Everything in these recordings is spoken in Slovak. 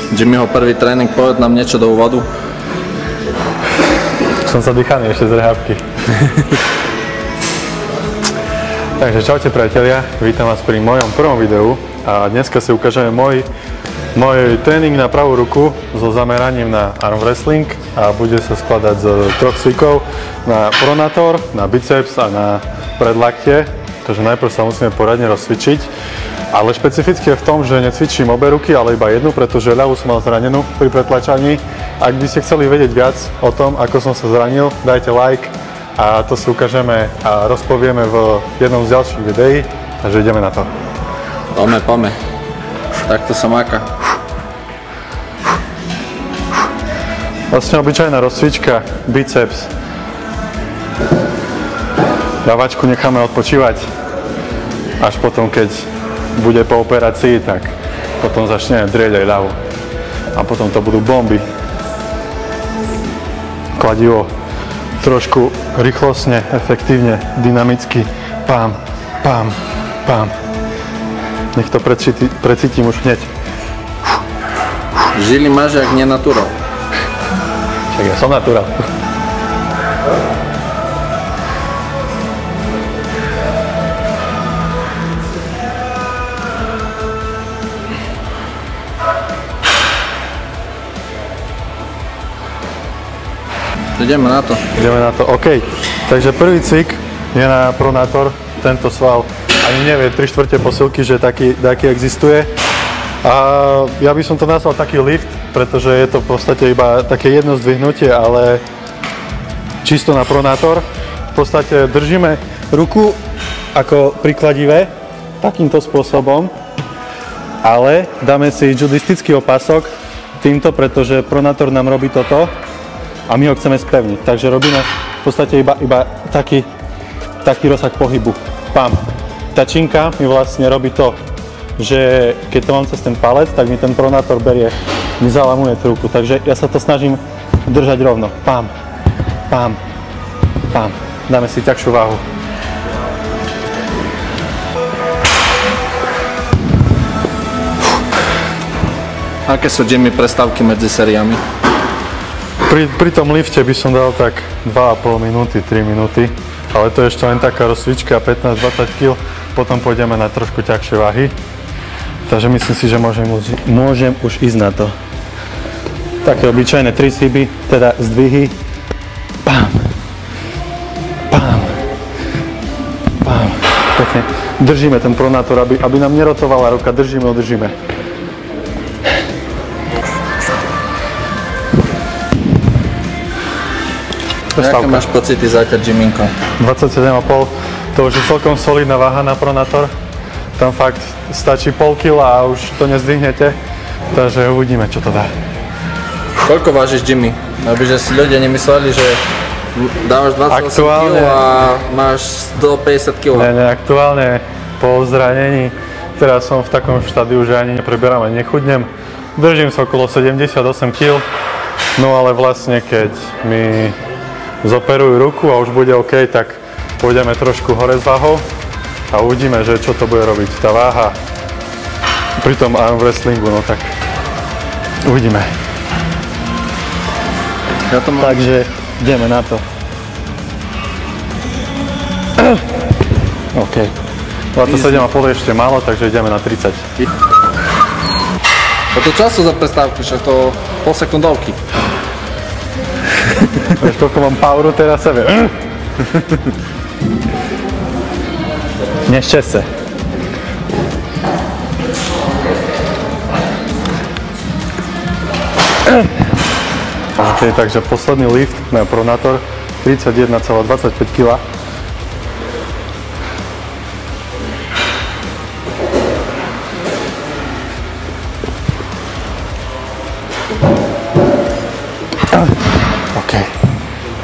Jimmyho prvý tréning, povedz nám niečo do úvodu. Som zadýchaný ešte z rehábky. Takže čaute priatelia, vítam vás pri mojom prvom videu a dneska si ukážeme môj tréning na pravú ruku so zameraním na arm wrestling a bude sa skladať z 3 cvikov na pronator, na biceps a na predlaktie. Takže najprv sa musíme poradne rozcvičiť. Ale špecificky je v tom, že necvičím obe ruky, ale iba jednu, pretože ľavú som mal zranenú pri pretlačaní. Ak by ste chceli vedieť viac o tom, ako som sa zranil, dajte like a to si ukážeme a rozpovieme v jednom z ďalších videí. Takže ideme na to. Pome. Takto sa máka. Vlastne obyčajná rozcvička, biceps. Dávačku necháme odpočívať. Až potom, keď bude po operácii, tak potom začne drieť aj ľavú. A potom to budú bomby. Kladivo trošku rýchlostne, efektívne, dynamicky. Pam, pam, pam. Nech to precítim už hneď. Žili máš jak nenatural. Však ja som natural. Ideme na to. Ideme na to, OK. Takže prvý cvik je na pronator, tento sval ani nevie 3/4 posilky, že taký existuje. A ja by som to nazval taký lift, pretože je to v podstate iba také jedno zdvihnutie, ale čisto na pronator. V podstate držíme ruku ako pri kladive, takýmto spôsobom, ale dáme si judistický opasok týmto, pretože pronator nám robí toto. A my ho chceme spevniť, takže robíme v podstate iba taký rozsah pohybu. Pam. Tá činka mi vlastne robí to, že keď to mám cez ten palec, tak mi ten pronator berie, mi zalamuje tú ruku. Takže ja sa to snažím držať rovno. Pam, pam, pam. Dáme si ťažšiu váhu. Aké sú, Jimmy, prestávky medzi sériami? Pri tom lifte by som dal tak 2,5 minúty, 3 minúty, ale to je ešte len taká rozcvička 15-20 kg, potom pôjdeme na trošku ťažšie váhy, takže myslím si, že môžem už ísť na to. Také obyčajné tricyby, teda zdvihy, pam, pam, pam, pekne. Držíme ten pronátor, aby nám nerotovala ruka, držíme. Aké máš pocity zatiaľ, Jiminko? 27,5, to už je celkom solidná váha na pronator. Tam fakt stačí pol kila a už to nezdvihnete, takže uvidíme, čo to dá. Koľko vážiš, Jimmy? Aby že si ľudia nemysleli, že dávaš 28 kg a máš 150 kg. Ne, aktuálne po zranení, teraz som v takom štádiu, že ani nepreberám, ani nechudnem. Držím sa okolo 78 kg, no ale vlastne keď mi zoperujú ruku a už bude OK, tak pôjdeme trošku hore s váhou a uvidíme, že čo to bude robiť tá váha pri tom arm wrestlingu, no tak uvidíme. Ja to mám... Takže ideme na to. OK. 27,5 ešte málo, takže ideme na 30. A to času za prestávky, že to pol sekundovky. Vieš, koľko mám poweru teraz sebe. Nešťastie. OK, takže posledný lift na pronator 31,25 kg.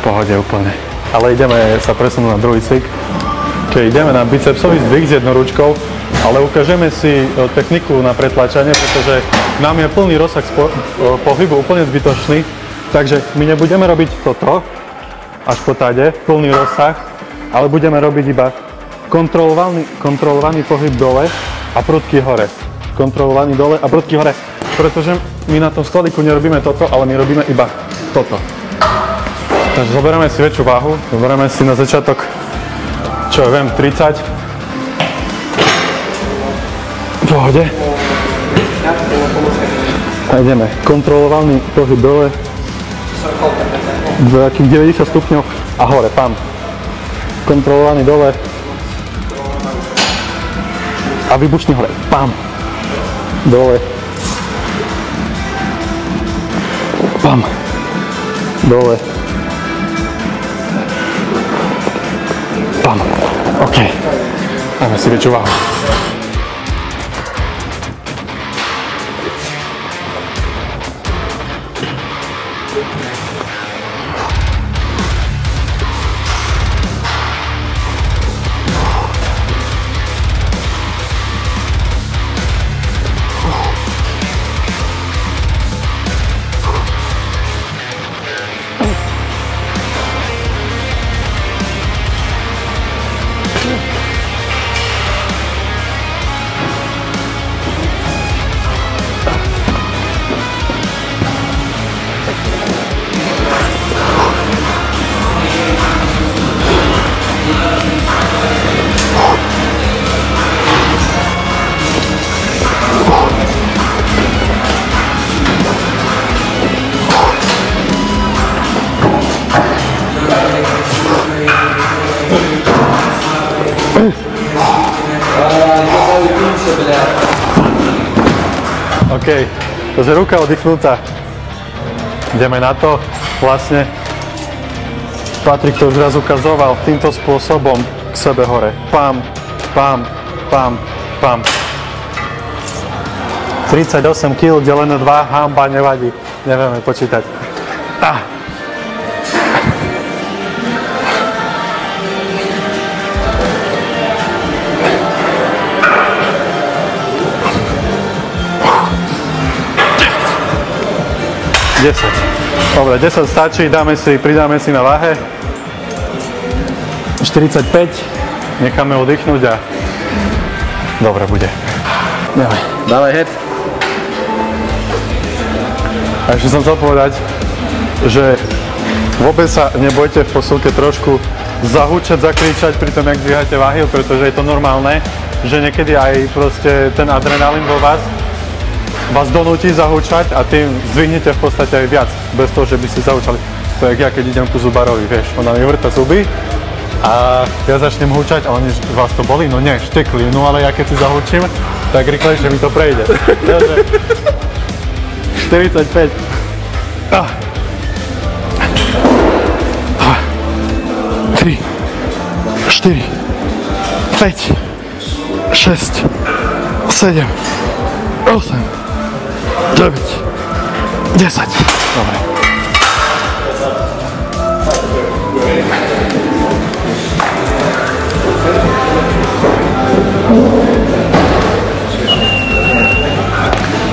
Pohode úplne. Ale ideme sa presunúť na druhý cvik. Okay, ideme na bicepsový zdvih s jednou ručkou, ale ukážeme si techniku na pretlačanie, pretože nám je plný rozsah pohybu, úplne zbytočný. Takže my nebudeme robiť toto, až po táde, plný rozsah, ale budeme robiť iba kontrolovaný pohyb dole a prudký hore. Kontrolovaný dole a prudký hore, pretože my na tom skladiku nerobíme toto, ale my robíme iba toto. Takže zoberieme si väčšiu váhu, zoberieme si na začiatok, čo ja viem, 30. V pohode. A ideme. Kontrolovaný pohyb dole. V takých 90 stupňoch a hore, pam. Kontrolovaný dole. A výbušný hore, pam. Dole. Pam. Dole. Pam. OK. Dáme si väčšiu váhu. OK, takže ruka oddychnutá. Ideme na to. Vlastne Patrik to už raz ukazoval týmto spôsobom k sebe hore. Pam, pam, pam, pam. 38 kg delené 2, hanba, nevadí. Nevieme počítať. Ah. Dobre, 10 stačí, pridáme si na váhe. 45, necháme oddychnúť a dobre bude. Dávaj head. A ešte som chcel povedať, že vôbec sa nebojte v posilke trošku zahúčať, zakričať pri tom, jak dvíhate váhy, pretože je to normálne, že niekedy aj proste ten adrenalín vo vás donúti zahúčať a tým zdvihnete v podstate aj viac, bez toho, že by si zahúčali. To je ja, keď idem ku zubarovi, vieš, ona mi vrta zuby a ja začnem húčať a oni, vás to bolí? No nie, štekli, no ale ja keď si zahúčim, tak rýchlejšie mi to prejde. 45. 3, 4, 5, 6, 7, 8, 9, 10. Dobre.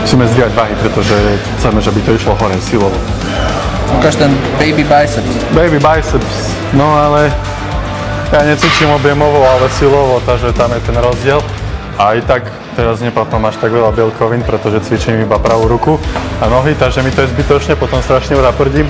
Musíme zdvíhať váhy, pretože chceme, že by to išlo hore silovo. Ukáž ten baby biceps. Baby biceps, no ale ja necvičím objemovo, ale silovo, takže tam je ten rozdiel. A aj tak teraz nepapám až tak veľa bielkovín, pretože cvičím iba pravú ruku a nohy, takže mi to je zbytočne, potom strašne veľa prdím.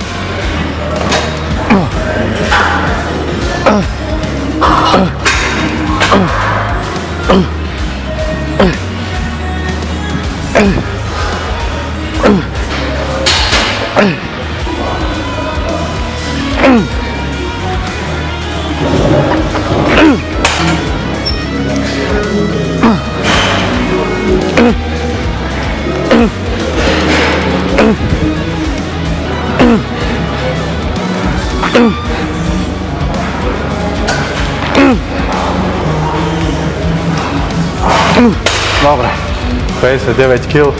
Dobre, 59 kg.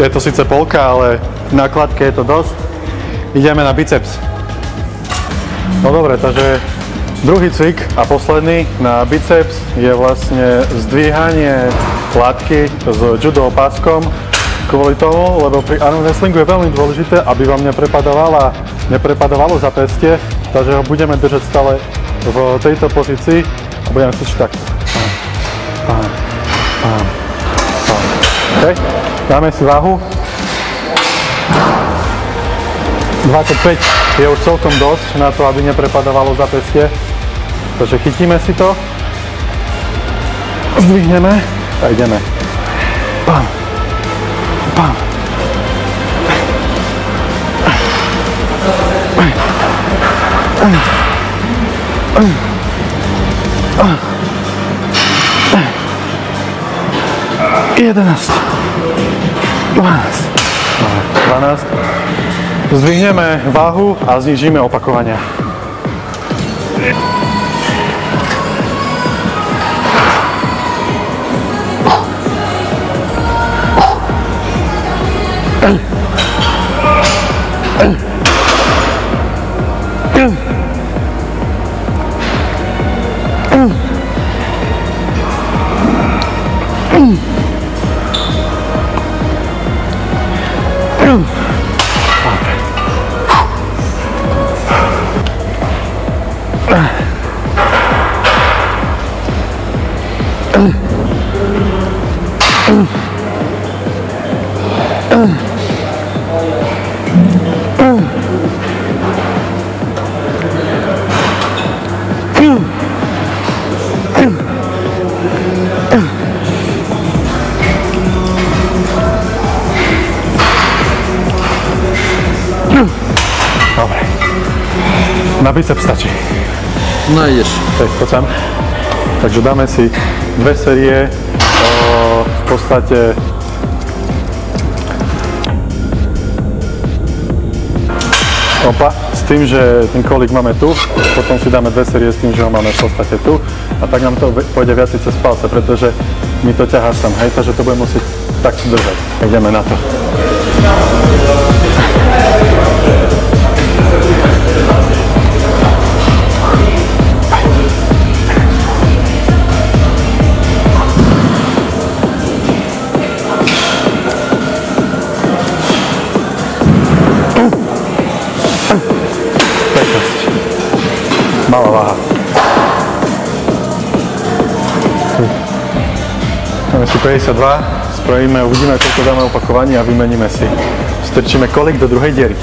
Je to síce polka, ale na kladke je to dosť. Ideme na biceps. No dobre, takže druhý cvik a posledný na biceps je vlastne zdvíhanie kladky s judo opáskom. Kvôli tomu, lebo pri arm wrestlingu je veľmi dôležité, aby vám neprepadovalo zapestie, takže ho budeme držať stále v tejto pozícii a budeme cvičiť takto. OK, dáme si váhu. 25 je už celkom dosť na to, aby neprepadávalo zápästie. Takže chytíme si to, zdvihneme a ideme. Pam, pam. Jedenáct, 12. Zdvihneme váhu a znížime opakovania. Dobre. Na bicep stačí. No ideš. Poď sem. Takže dáme si 2 série v podstate s tým, že ten kolík máme tu, potom si dáme 2 série s tým, že ho máme v podstate tu a tak nám to pôjde viac cez palce, pretože mi to ťahá sem, hej, takže to budem musieť takto držať. Ideme na to. Malá váha. Máme si 52, spravíme, uvidíme, koľko dáme opakovaní a vymeníme si. Strčíme kolík do druhej diery.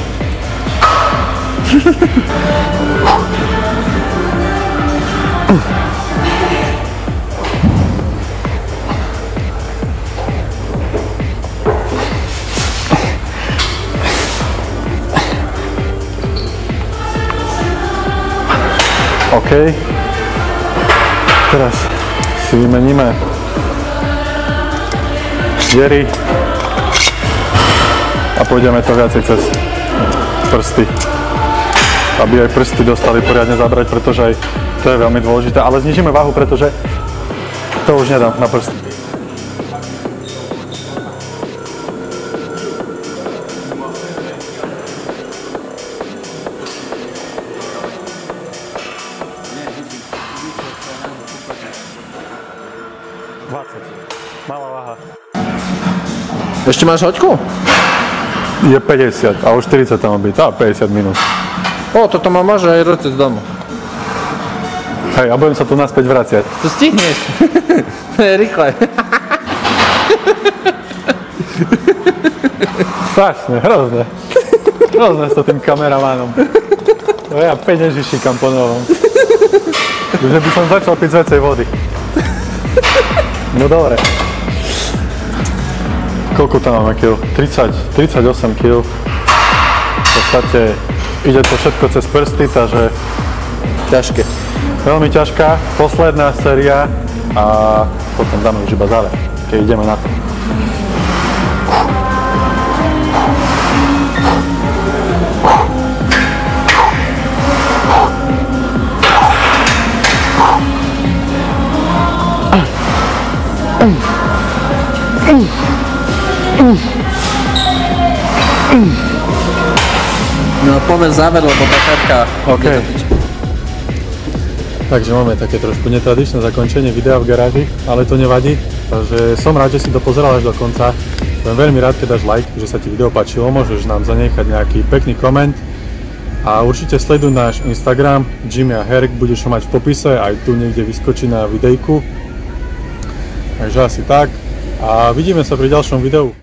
OK. Teraz si vymeníme diery a pôjdeme to viacej cez prsty. Aby aj prsty dostali poriadne zabrať, pretože aj to je veľmi dôležité. Ale znižíme váhu, pretože to už nedám na prsty. Malá váha. Ešte máš hoďku? Je 50 a už 40 tam má byť, 50 minút. O, toto má môže aj roci z domu. Hej, a budem sa tu naspäť vraciať. To stihneš. Rýchle. Strašne, hrozné. Hrozné s to tým kameramánom. No ja peňaží šikam po novom. Že by som začal piť z vecej vody. No dobre. Koľko tam máme kil? 38 kil. V podstate ide to všetko cez prsty, takže ťažké. Veľmi ťažká. Posledná séria a potom dáme už iba záver, keď ideme na to. No povedz záver, lebo tá kartka... OK. Takže máme také trošku netradičné zakončenie videa v garáži, ale to nevadí. Takže som rád, že si to pozeral až do konca. Som veľmi rád, keď dáš like, že sa ti video páčilo, môžeš nám zanechať nejaký pekný koment. A určite sleduj náš Instagram, Jimmy a Herk, budeš ho mať v popise, aj tu niekde vyskočí na videjku. Takže asi tak. A vidíme sa pri ďalšom videu.